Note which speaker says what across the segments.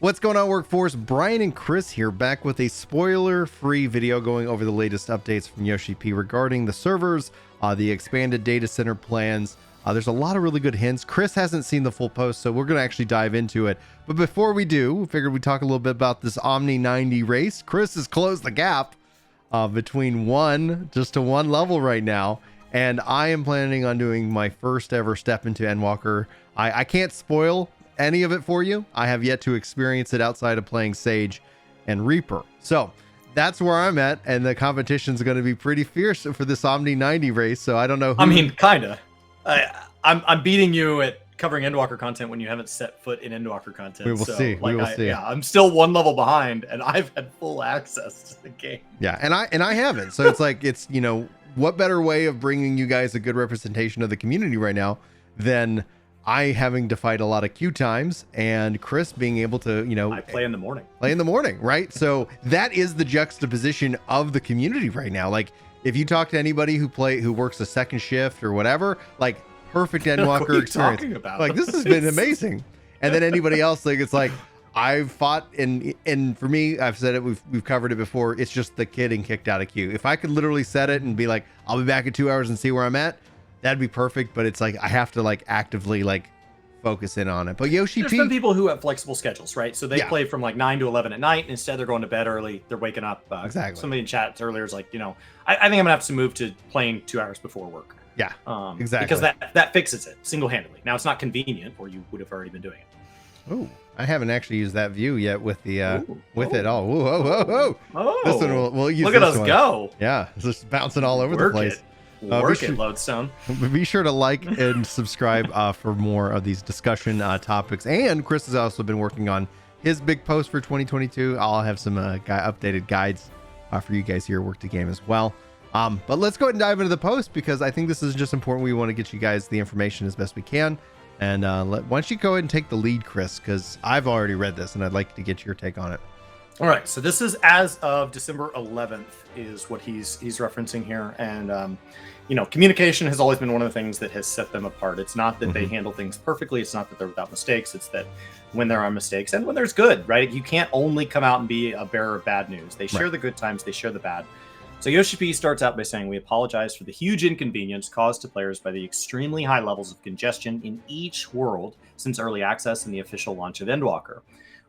Speaker 1: What's going on, workforce? Brian and Chris here, back with a spoiler-free video going over the latest updates from Yoshi-P regarding the servers, the expanded data center plans. There's a lot of really good hints. Chris hasn't seen the full post, so we're going to actually dive into it. But before we do, we figured we'd talk a little bit about this Omni 90 race. Chris has closed the gap between one level right now, and I am planning on doing my first ever step into Endwalker. I can't spoil any of it for you. I have yet to experience it outside of playing Sage and Reaper. So that's where I'm at, and the competition is going to be pretty fierce for this Omni 90 race. So I don't know who...
Speaker 2: I mean, kinda. I'm beating you at covering Endwalker content when you haven't set foot in Endwalker content.
Speaker 1: We will see.
Speaker 2: Like,
Speaker 1: we will see.
Speaker 2: Yeah, I'm still one level behind, and I've had full access to the game.
Speaker 1: Yeah, and I haven't. So it's like, it's, you know, what better way of bringing you guys a good representation of the community right now than I having to fight a lot of queue times and Chris being able to, you know,
Speaker 2: I play in the morning.
Speaker 1: Right? So that is the juxtaposition of the community right now. Like, if you talk to anybody who works a second shift or whatever, like, perfect Endwalker experience. Like, this has been amazing. And then anybody else, like, it's like, I've fought, and for me, I've said it, we've covered it before, it's just the getting kicked out of queue. If I could literally set it and be like, I'll be back in 2 hours and see where I'm at, that'd be perfect. But it's like, I have to like actively like focus in on it. But Yoshi-P,
Speaker 2: there's some people who have flexible schedules, right? So they play from like 9 to 11 at night, and instead they're going to bed early, they're waking up.
Speaker 1: Exactly.
Speaker 2: Somebody in chat earlier is like, you know, I think I'm gonna have to move to playing 2 hours before work.
Speaker 1: Yeah, exactly.
Speaker 2: Because that fixes it single-handedly. Now, it's not convenient, or you would have already been doing it.
Speaker 1: Oh, I haven't actually used that view yet with the it all. Whoa. This one we'll use.
Speaker 2: Look at us go.
Speaker 1: Yeah, it's just bouncing all over the place.
Speaker 2: Work it, Lodestone.
Speaker 1: Be sure to like and subscribe for more of these discussion topics. And Chris has also been working on his big post for 2022. I'll have some updated guides for you guys here at Work to Game as well. But let's go ahead and dive into the post, because I think this is just important. We want to get you guys the information as best we can. And why don't you go ahead and take the lead, Chris, because I've already read this and I'd like to get your take on it.
Speaker 2: All right, so this is as of December 11th is what he's referencing here. And, you know, communication has always been one of the things that has set them apart. It's not that they handle things perfectly. It's not that they're without mistakes. It's that when there are mistakes and when there's good, right? You can't only come out and be a bearer of bad news. They share the good times. They share the bad. So Yoshi-P starts out by saying, we apologize for the huge inconvenience caused to players by the extremely high levels of congestion in each world since early access and the official launch of Endwalker.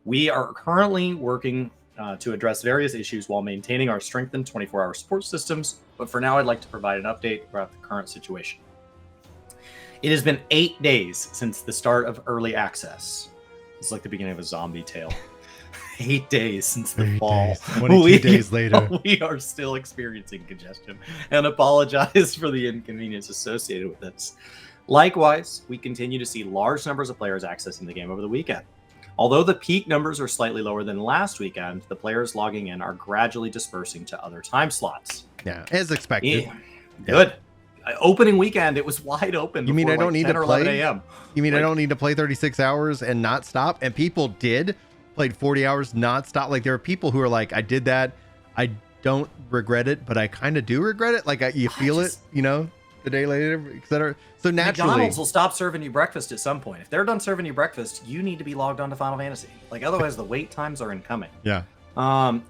Speaker 2: We are currently working to address various issues while maintaining our strengthened 24-hour support systems, but for now I'd like to provide an update about the current situation. It has been 8 days since the start of early access. It's like the beginning of a zombie tale. 8 days since the fall.
Speaker 1: 22 days later.
Speaker 2: We are still experiencing congestion and apologize for the inconvenience associated with this. Likewise, we continue to see large numbers of players accessing the game over the weekend. Although the peak numbers are slightly lower than last weekend, the players logging in are gradually dispersing to other time slots.
Speaker 1: Yeah, as expected.
Speaker 2: Yeah. Good. Opening weekend, it was wide open.
Speaker 1: You mean I don't need to play? You mean
Speaker 2: like,
Speaker 1: I don't need to play 36 hours and not stop? And people played 40 hours not stop. Like, there are people who are like, I did that, I don't regret it, but I kind of do regret it. Like, you feel it, you know, the day later, etc. So naturally,
Speaker 2: McDonald's will stop serving you breakfast at some point. If they're done serving you breakfast, you need to be logged on to Final Fantasy. Like, otherwise the wait times are incoming.
Speaker 1: Yeah.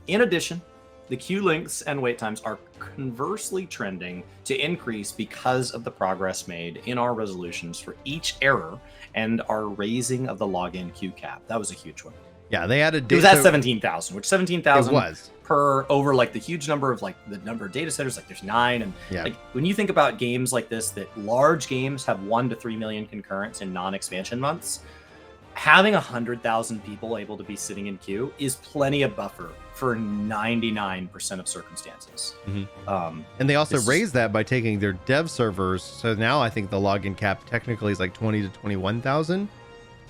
Speaker 2: In addition, the queue lengths and wait times are conversely trending to increase because of the progress made in our resolutions for each error and our raising of the login queue cap. That was a huge one.
Speaker 1: Yeah, they added.
Speaker 2: It was at 17,000, which 17,000
Speaker 1: was
Speaker 2: per over like the huge number of like the number of data centers. Like there's 9, and like when you think about games like this, that large games have 1 to 3 million concurrents in non-expansion months. Having 100,000 people able to be sitting in queue is plenty of buffer for 99% of circumstances.
Speaker 1: And they also raised that by taking their dev servers. So now I think the login cap technically is like 20 to 21,000.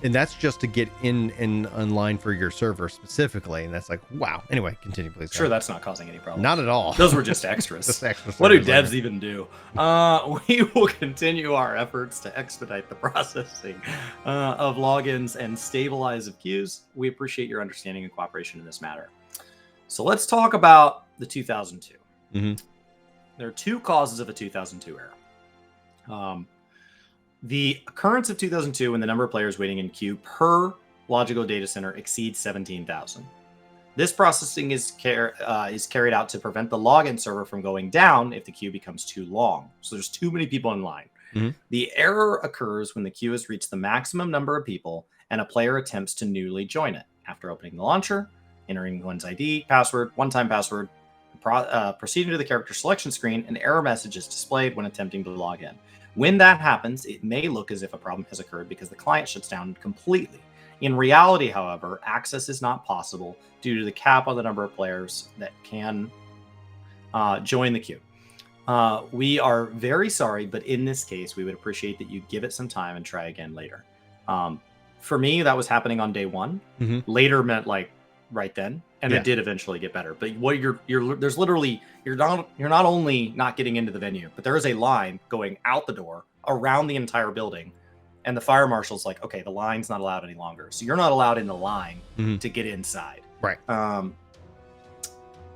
Speaker 1: And that's just to get in line for your server specifically. And that's like, wow. Anyway, continue, please.
Speaker 2: Sure, that's not causing any problems.
Speaker 1: Not at all.
Speaker 2: Those were just extras.
Speaker 1: Just extra
Speaker 2: what do devs even do? We will continue our efforts to expedite the processing of logins and stabilize of queues. We appreciate your understanding and cooperation in this matter. So let's talk about the 2002. There are 2 causes of a 2002 error. The occurrence of 2002 and the number of players waiting in queue per logical data center exceeds 17,000. This processing is carried out to prevent the login server from going down if the queue becomes too long. So there's too many people in line.
Speaker 1: Mhm.
Speaker 2: The error occurs when the queue has reached the maximum number of people and a player attempts to newly join it. After opening the launcher, entering one's ID, password, one-time password, proceeding to the character selection screen, an error message is displayed when attempting to log in. When that happens, it may look as if a problem has occurred because the client shuts down completely. In reality, however, access is not possible due to the cap on the number of players that can join the queue. We are very sorry, but in this case, we would appreciate that you give it some time and try again later. For me, that was happening on day one.
Speaker 1: Mm-hmm.
Speaker 2: Later meant like right then, and
Speaker 1: Yeah.
Speaker 2: it did eventually get better. But what there's literally you're not only not getting into the venue, but there is a line going out the door around the entire building, and the fire marshal's like, okay, the line's not allowed any longer, so you're not allowed in the line to get inside.
Speaker 1: Right.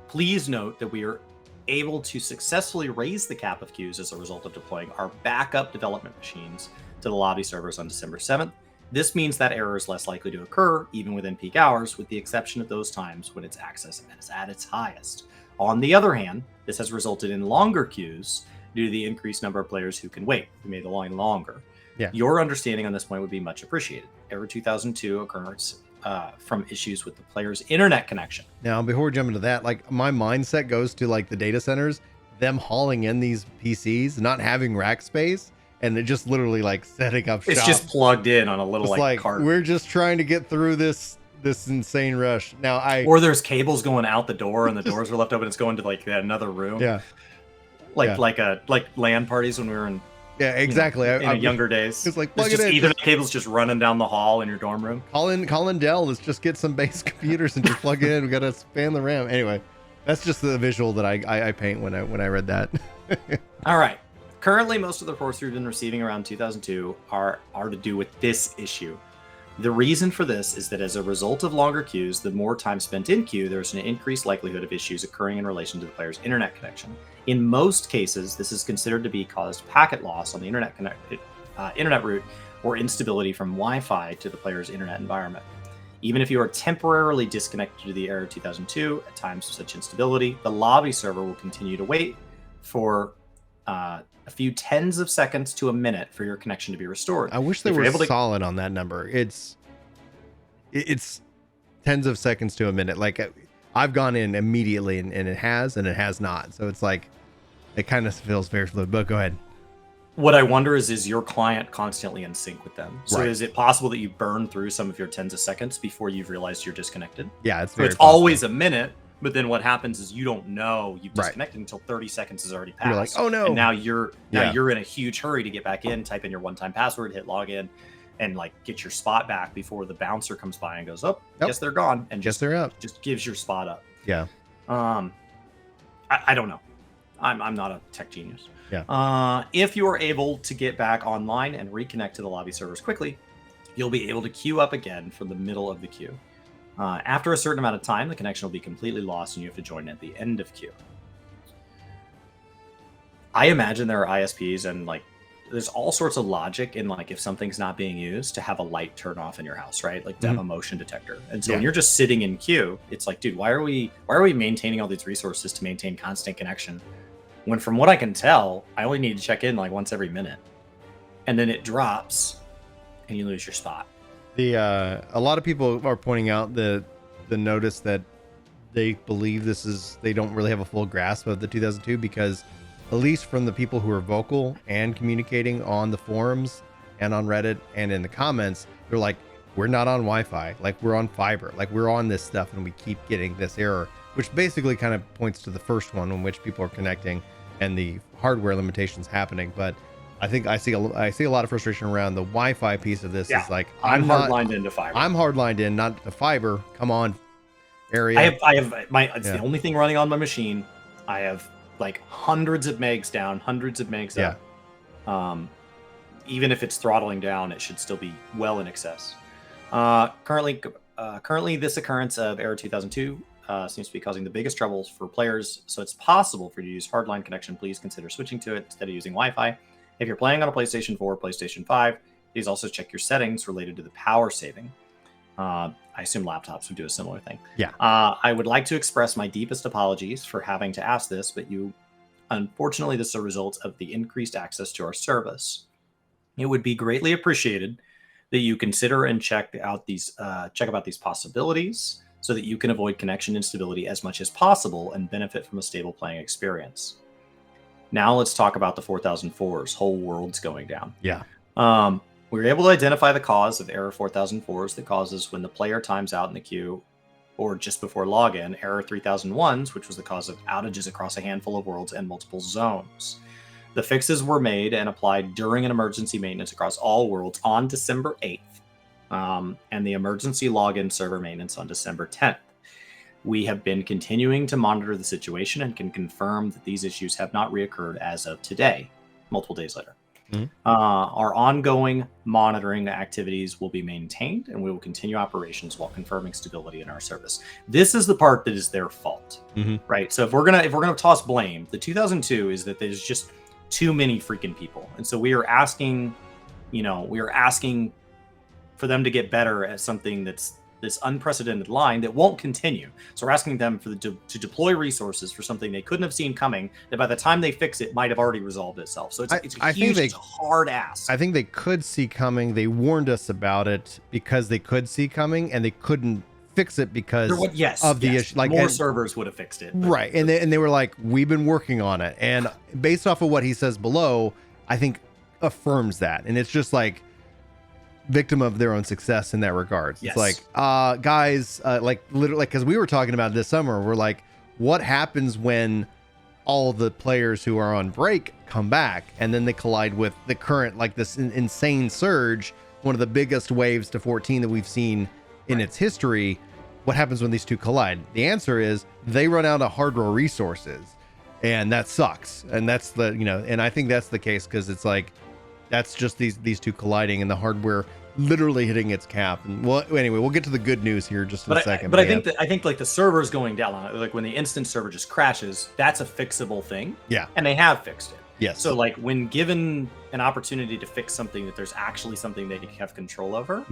Speaker 2: Please note that we are able to successfully raise the cap of queues as a result of deploying our backup development machines to the lobby servers on December 7th. This means that error is less likely to occur even within peak hours, with the exception of those times when its access is at its highest. On the other hand, this has resulted in longer queues due to the increased number of players who can wait. We made the line longer.
Speaker 1: Yeah.
Speaker 2: Your understanding on this point would be much appreciated. Error 2002 occurs from issues with the player's internet connection.
Speaker 1: Now, before we jump into that, like my mindset goes to like the data centers, them hauling in these PCs, not having rack space, and it just literally like setting up shop.
Speaker 2: It's just plugged in on a little
Speaker 1: It's like
Speaker 2: cart.
Speaker 1: We're just trying to get through this insane rush. Now
Speaker 2: or there's cables going out the door and the doors are left open. It's going to like another room.
Speaker 1: Yeah.
Speaker 2: Like LAN parties when we were in.
Speaker 1: Yeah, exactly.
Speaker 2: In younger days.
Speaker 1: It's like
Speaker 2: There's just Ethernet cables just running down the hall in your dorm room.
Speaker 1: Call Dell. Let's just get some base computers and just plug it in. We gotta span the RAM. Anyway, that's just the visual that I paint when I read that.
Speaker 2: All right. Currently, most of the reports we've been receiving around 2002 are to do with this issue. The reason for this is that as a result of longer queues, the more time spent in queue, there's an increased likelihood of issues occurring in relation to the player's internet connection. In most cases, this is considered to be caused packet loss on the internet route or instability from Wi-Fi to the player's internet environment. Even if you are temporarily disconnected to the Error 2002, at times of such instability, the lobby server will continue to wait for a few tens of seconds to a minute for your connection to be restored.
Speaker 1: I wish they were solid on that number. It's tens of seconds to a minute. Like I've gone in immediately and it has not. So it's like it kind of feels very fluid. But go ahead.
Speaker 2: What I wonder is your client constantly in sync with them? So
Speaker 1: right.
Speaker 2: Is it possible that you burn through some of your tens of seconds before you've realized you're disconnected?
Speaker 1: Yeah, it's
Speaker 2: so it's always a minute. But then what happens is you don't know you've disconnected until 30 seconds has already passed.
Speaker 1: You're like, oh no!
Speaker 2: And now you're in a huge hurry to get back in, type in your one-time password, hit login, and like get your spot back before the bouncer comes by and goes, guess they're gone, and
Speaker 1: guess they're up.
Speaker 2: Just gives your spot up.
Speaker 1: Yeah.
Speaker 2: I don't know. I'm not a tech genius.
Speaker 1: Yeah.
Speaker 2: If you are able to get back online and reconnect to the lobby servers quickly, you'll be able to queue up again from the middle of the queue. After a certain amount of time, the connection will be completely lost and you have to join at the end of queue. I imagine there are ISPs and like there's all sorts of logic in like if something's not being used to have a light turn off in your house, right? Like to have a motion detector. And so when you're just sitting in queue, it's like, dude, why are we maintaining all these resources to maintain constant connection? When from what I can tell, I only need to check in like once every minute. And then it drops and you lose your spot.
Speaker 1: A lot of people are pointing out the notice that they believe they don't really have a full grasp of the 2002 because at least from the people who are vocal and communicating on the forums and on Reddit and in the comments, they're like, we're not on Wi-Fi, like we're on fiber, like we're on this stuff and we keep getting this error, which basically kind of points to the first one in which people are connecting and the hardware limitations happening. But I think I see a lot of frustration around the Wi-Fi piece of this. Is like
Speaker 2: I'm hardlined into fiber.
Speaker 1: I'm hardlined in, not to fiber. Come on, area.
Speaker 2: It's the only thing running on my machine. I have like hundreds of megs down, hundreds of megs up. Even if it's throttling down, it should still be well in excess. Currently, this occurrence of Error 2002 seems to be causing the biggest troubles for players. So it's possible for you to use hardline connection. Please consider switching to it instead of using Wi-Fi. If you're playing on a PlayStation 4 or PlayStation 5, please also check your settings related to the power saving. I assume laptops would do a similar thing.
Speaker 1: Yeah.
Speaker 2: I would like to express my deepest apologies for having to ask this, but unfortunately, this is a result of the increased access to our service. It would be greatly appreciated that you consider and check about these possibilities so that you can avoid connection instability as much as possible and benefit from a stable playing experience. Now let's talk about the 4004's whole world's going down.
Speaker 1: Yeah.
Speaker 2: We were able to identify the cause of error 4004's that causes when the player times out in the queue or just before login, error 3001's, which was the cause of outages across a handful of worlds and multiple zones. The fixes were made and applied during an emergency maintenance across all worlds on December 8th, and the emergency login server maintenance on December 10th. We have been continuing to monitor the situation and can confirm that these issues have not reoccurred as of today, multiple days later. Mm-hmm. Our ongoing monitoring activities will be maintained, and we will continue operations while confirming stability in our service. This is the part that is their fault, right? So if we're gonna toss blame, the 2002 is that there's just too many freaking people, and so we are asking for them to get better at something that's this unprecedented line that won't continue. So we're asking them to deploy resources for something they couldn't have seen coming, that by the time they fix it might have already resolved itself. So it's a hard ask.
Speaker 1: I think they could see coming. They warned us about it because they could see coming, and they couldn't fix it because of the issue.
Speaker 2: Like more servers would have fixed it.
Speaker 1: Right. And they were like, we've been working on it. And based off of what he says below, I think affirms that. And it's just like, victim of their own success in that regard. Yes. It's like, guys, like literally, because we were talking about it this summer, we're like, what happens when all the players who are on break come back and then they collide with the current, like this insane surge, one of the biggest waves to 14 that we've seen in its history? What happens when these two collide? The answer is they run out of hardware resources, and that sucks. And that's and I think that's the case, because it's like, that's just these two colliding and the hardware literally hitting its cap. And well, anyway, we'll get to the good news here just in a second.
Speaker 2: But I think like the servers going down on it, like when the instance server just crashes, that's a fixable thing.
Speaker 1: Yeah.
Speaker 2: And they have fixed it.
Speaker 1: Yes.
Speaker 2: So like when given an opportunity to fix something that there's actually something they have control over,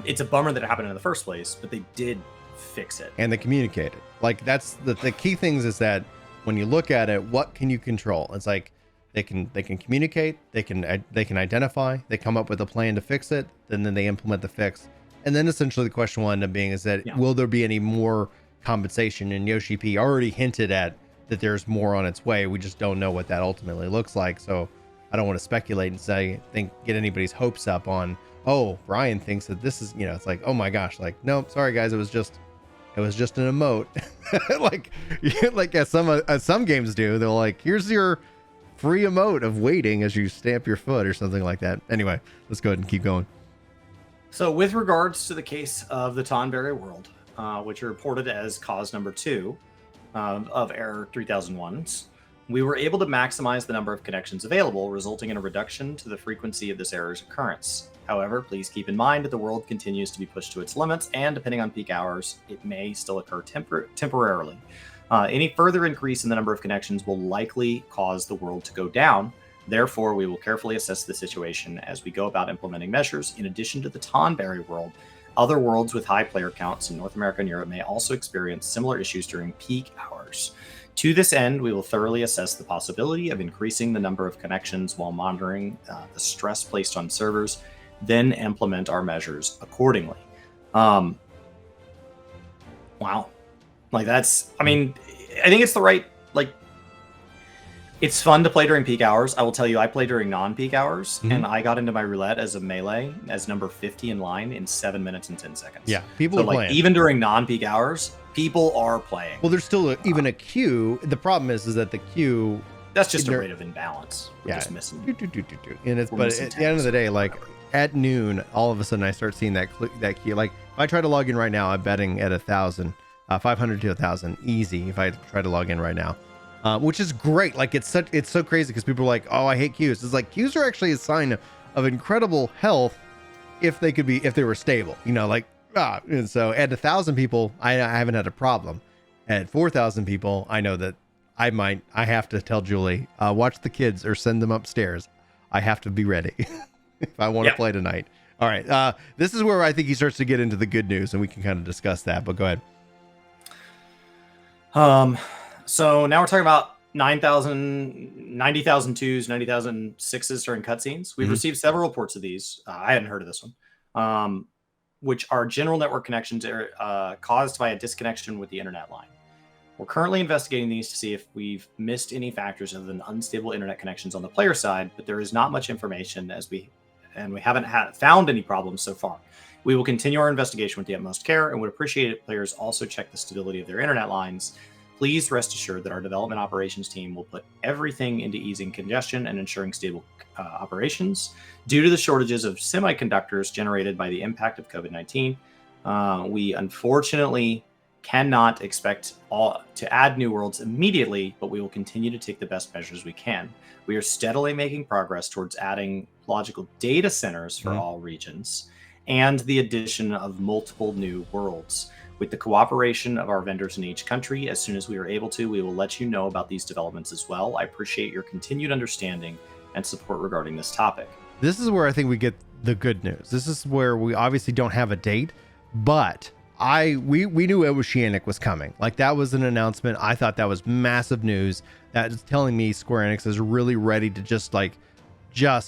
Speaker 2: it's a bummer that it happened in the first place, but they did fix it.
Speaker 1: And they communicated. Like that's the key things is that when you look at it, what can you control? It's like, they can communicate, they can identify, they come up with a plan to fix it, and then they implement the fix. And then essentially the question will end up being is that will there be any more compensation? And Yoshi-P already hinted at that there's more on its way. We just don't know what that ultimately looks like. So I don't want to speculate and get anybody's hopes up on, oh, Brian thinks that this is, it's like, oh my gosh, like, no, sorry guys, it was just an emote. like as some games do, they're like, here's your free emote of waiting as you stamp your foot or something like that. Anyway, let's go ahead and keep going.
Speaker 2: So with regards to the case of the Tonberry world, which are reported as cause number 2 of error 3001's, we were able to maximize the number of connections available, resulting in a reduction to the frequency of this error's occurrence. However, please keep in mind that the world continues to be pushed to its limits, and depending on peak hours, it may still occur temporarily. Any further increase in the number of connections will likely cause the world to go down. Therefore, we will carefully assess the situation as we go about implementing measures. In addition to the Tonberry world, other worlds with high player counts in North America and Europe may also experience similar issues during peak hours. To this end, we will thoroughly assess the possibility of increasing the number of connections while monitoring the stress placed on servers, then implement our measures accordingly. Wow. Like that's, I mean, I think it's the right, like, it's fun to play during peak hours. I will tell you, I play during non-peak hours, and I got into my roulette as a melee as number 50 in line in 7 minutes and 10 seconds.
Speaker 1: Yeah, people are playing.
Speaker 2: Even during non-peak hours, people are playing.
Speaker 1: Well, there's still even a queue. The problem is that the queue...
Speaker 2: That's just a rate of imbalance. We're just missing.
Speaker 1: And it's, but at the end of the day, like, at noon, all of a sudden I start seeing that queue. Like, if I try to log in right now, I'm betting at 1,000. 500 to 1,000 easy if I try to log in right now, which is great. Like it's so crazy because people are like, oh, I hate queues. It's like queues are actually a sign of incredible health if they were stable, and so at 1,000 people, I haven't had a problem. At 4,000 people, I know that I have to tell Julie, watch the kids or send them upstairs. I have to be ready if I want to play tonight. All right. This is where I think he starts to get into the good news, and we can kind of discuss that. But go ahead.
Speaker 2: So now we're talking about 9,000, 90,000 twos, 90,000 sixes during cutscenes. We've received several reports of these. I hadn't heard of this one, which are general network connections caused by a disconnection with the internet line. We're currently investigating these to see if we've missed any factors other than unstable internet connections on the player side, but there is not much information we haven't found any problems so far. We will continue our investigation with the utmost care and would appreciate it if players also check the stability of their internet lines. Please rest assured that our development operations team will put everything into easing congestion and ensuring stable operations. Due to the shortages of semiconductors generated by the impact of COVID-19, we unfortunately cannot expect to add new worlds immediately, but we will continue to take the best measures we can. We are steadily making progress towards adding logical data centers for all regions and the addition of multiple new worlds. With the cooperation of our vendors in each country, as soon as we are able to, we will let you know about these developments as well. I appreciate your continued understanding and support regarding this topic.
Speaker 1: This is where I think we get the good news. This is where we obviously don't have a date, but we knew Oceanic was coming. Like, that was an announcement. I thought that was massive news. That is telling me Square Enix is really ready to just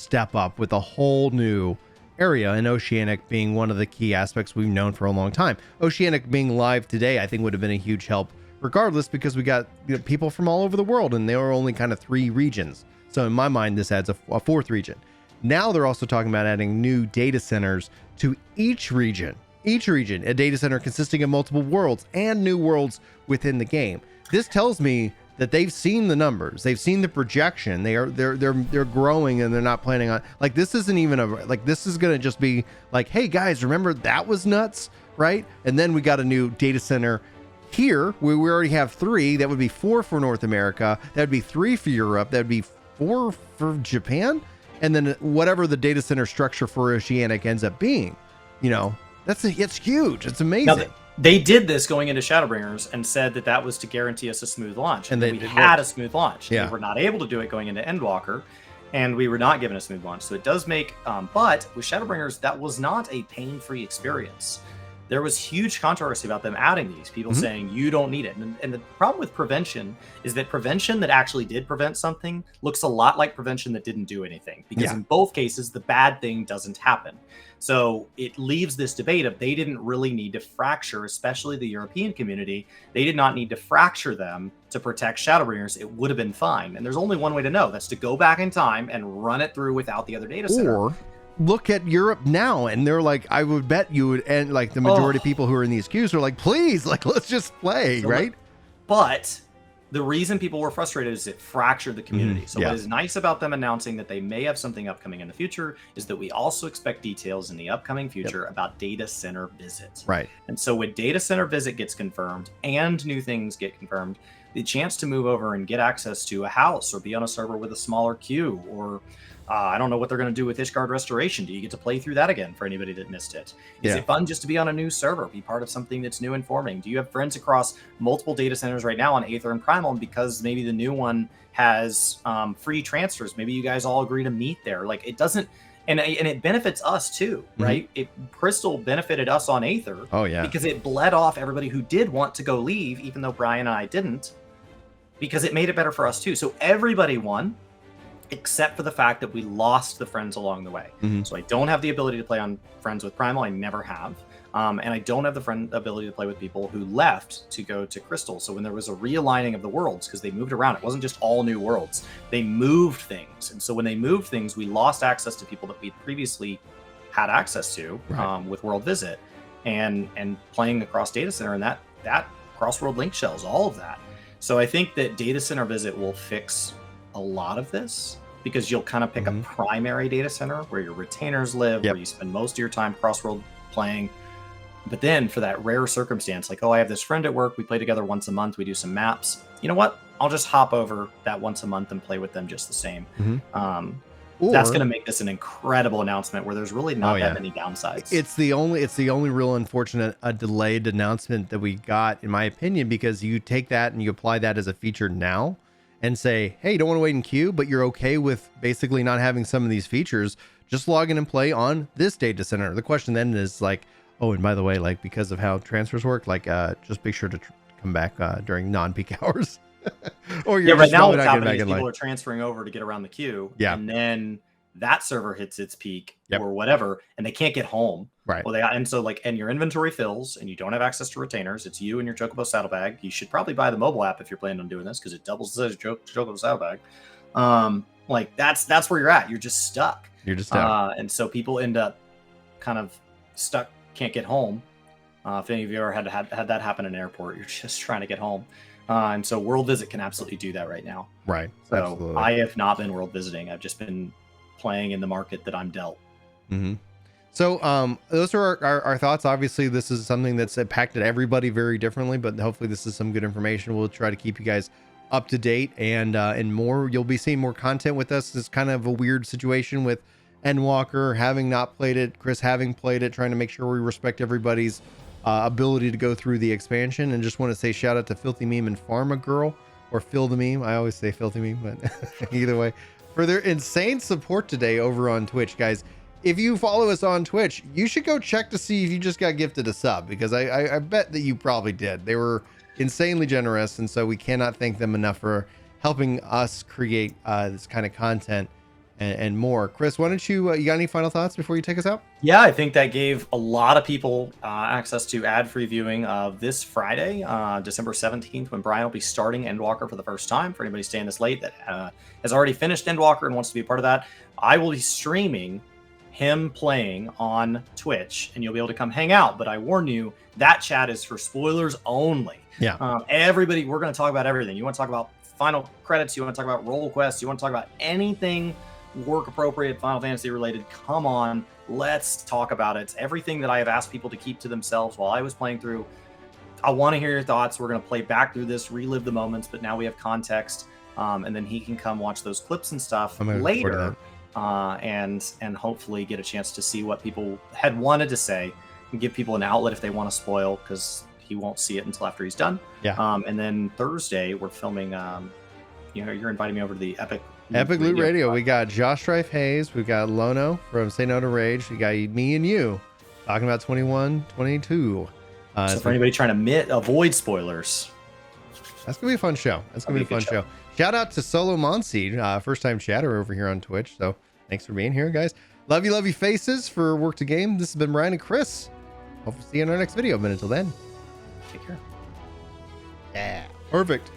Speaker 1: step up with a whole new area, and Oceanic being one of the key aspects we've known for a long time. Oceanic being live today, I think, would have been a huge help regardless, because we got people from all over the world, and there were only kind of 3 regions. So in my mind, this adds a 4th region. Now they're also talking about adding new data centers to each region, a data center consisting of multiple worlds and new worlds within the game. This tells me that they've seen the numbers, they've seen the projection, they're growing, and they're not planning on, like, this isn't even this is going to just be like, hey guys, remember that was nuts, right? And then we got a new data center here. We already have 3. That would be 4 for North America. That would be 3 for Europe. That would be 4 for Japan. And then whatever the data center structure for Oceanic ends up being, it's huge. It's amazing.
Speaker 2: Now, they did this going into Shadowbringers and said that was to guarantee us a smooth launch. And we had a smooth launch. Yeah. We were not able to do it going into Endwalker, and we were not given a smooth launch. So it does make, but with Shadowbringers, that was not a pain-free experience. There was huge controversy about them adding these. People saying, you don't need it. And the problem with prevention is that prevention that actually did prevent something looks a lot like prevention that didn't do anything. Because in both cases, the bad thing doesn't happen. So it leaves this debate of they didn't really need to fracture, especially the European community. They did not need to fracture them to protect Shadowbringers. It would have been fine. And there's only one way to know. That's to go back in time and run it through without the other data center.
Speaker 1: Or look at Europe now, and they're like, I would bet you would, and like the majority of people who are in these queues are like, please, like, let's just play, right?
Speaker 2: But the reason people were frustrated is it fractured the community. So what is nice about them announcing that they may have something upcoming in the future is that we also expect details in the upcoming future about data center visits.
Speaker 1: Right.
Speaker 2: And so when data center visit gets confirmed and new things get confirmed, the chance to move over and get access to a house or be on a server with a smaller queue, or I don't know what they're going to do with Ishgard Restoration. Do you get to play through that again for anybody that missed it? Is it fun just to be on a new server, be part of something that's new and forming? Do you have friends across multiple data centers right now on Aether and Primal, because maybe the new one has free transfers? Maybe you guys all agree to meet there. Like, it doesn't, and it benefits us too, right? Crystal benefited us on Aether.
Speaker 1: Oh yeah,
Speaker 2: because it bled off everybody who did want to go leave, even though Brian and I didn't, because it made it better for us too. So everybody won, except for the fact that we lost the friends along the way. So I don't have the ability to play on friends with Primal. I never have. And I don't have the ability to play with people who left to go to Crystal. So when there was a realigning of the worlds, because they moved around, it wasn't just all new worlds. They moved things. And so when they moved things, we lost access to people that we previously had access to with World Visit and playing across Data Center and that cross-world link shells, all of that. So I think that Data Center Visit will fix a lot of this, because you'll kind of pick a primary data center where your retainers live, where you spend most of your time cross-world playing. But then for that rare circumstance, like, I have this friend at work, we play together once a month, we do some maps. You know what? I'll just hop over that once a month and play with them just the same. That's going to make this an incredible announcement where there's really not that many downsides. It's the
Speaker 1: only real unfortunate delayed announcement that we got, in my opinion, because you take that and you apply that as a feature now and say, hey, you don't want to wait in queue, but you're okay with basically not having some of these features. just log in and play on this data center. The question then is like, oh, and by the way, like because of how transfers work, like just be sure to come back during non-peak hours. Or you're
Speaker 2: right now what's
Speaker 1: not
Speaker 2: happening
Speaker 1: getting
Speaker 2: is
Speaker 1: back in
Speaker 2: people
Speaker 1: line.
Speaker 2: are transferring over to get around the queue.
Speaker 1: Yeah.
Speaker 2: And then that server hits its peak
Speaker 1: Yep.
Speaker 2: or whatever, and they can't get home.
Speaker 1: Right.
Speaker 2: Well, and so like, and your inventory fills, and you don't have access to retainers. It's you and your Chocobo saddlebag. You should probably buy the mobile app if you're planning on doing this, because it doubles as Chocobo saddlebag. Like that's where you're at. You're just stuck.
Speaker 1: You're just stuck.
Speaker 2: And so people end up kind of stuck, can't get home. If any of you ever had that happen in an airport, you're just trying to get home. And so World Visit can absolutely do that right now.
Speaker 1: Right.
Speaker 2: So
Speaker 1: Absolutely.
Speaker 2: I have not been world visiting. I've just been playing in the market that I'm dealt.
Speaker 1: Mm-hmm. So those are our thoughts. Obviously, this is something that's impacted everybody very differently, but hopefully this is some good information. We'll try to keep you guys up to date and more. You'll be seeing more content with us. It's kind of a weird situation with Endwalker having not played it, Chris having played it, trying to make sure we respect everybody's ability to go through the expansion. And just want to say shout out to Filthy Meme and Pharma Girl, or Phil the Meme. I always say Filthy Meme, but either way, for their insane support today over on Twitch, guys. If you follow us on Twitch, you should go check to see if you just got gifted a sub, because I bet that you probably did. They were insanely generous, and so we cannot thank them enough for helping us create this kind of content and more. Chris, why don't you got any final thoughts before you take us out?
Speaker 2: Yeah, I think that gave a lot of people access to ad-free viewing of this Friday, December 17th, when Brian will be starting Endwalker for the first time. For anybody staying this late that has already finished Endwalker and wants to be a part of that, I will be streaming him playing on Twitch, and you'll be able to come hang out. But I warn you, that chat is for spoilers only.
Speaker 1: Yeah.
Speaker 2: Everybody, we're going to talk about everything. You want to talk about final credits, you want to talk about role quests, you want to talk about anything work appropriate Final Fantasy related, come on, let's talk about it. It's everything that I have asked people to keep to themselves while I was playing through. I want to hear your thoughts. We're going to play back through this, relive the moments, but now we have context, and then he can come watch those clips and stuff later, and hopefully get a chance to see what people had wanted to say and give people an outlet if they want to spoil, because he won't see it until after he's done.
Speaker 1: Yeah.
Speaker 2: And then Thursday we're filming. You're inviting me over to the Epic
Speaker 1: Loot Radio. We got Josh Strife Hayes. We got Lono from Say No to Rage. We got me and you talking about 21-22.
Speaker 2: So for anybody trying to avoid spoilers,
Speaker 1: that's gonna be a fun show. That's gonna be a fun show. Shout out to Solo Monsi, first time chatter over here on Twitch. So thanks for being here, guys. Love you faces for Work to Game. This has been Brian and Chris. Hope to see you in our next video. But until then,
Speaker 2: take care.
Speaker 1: Yeah, perfect.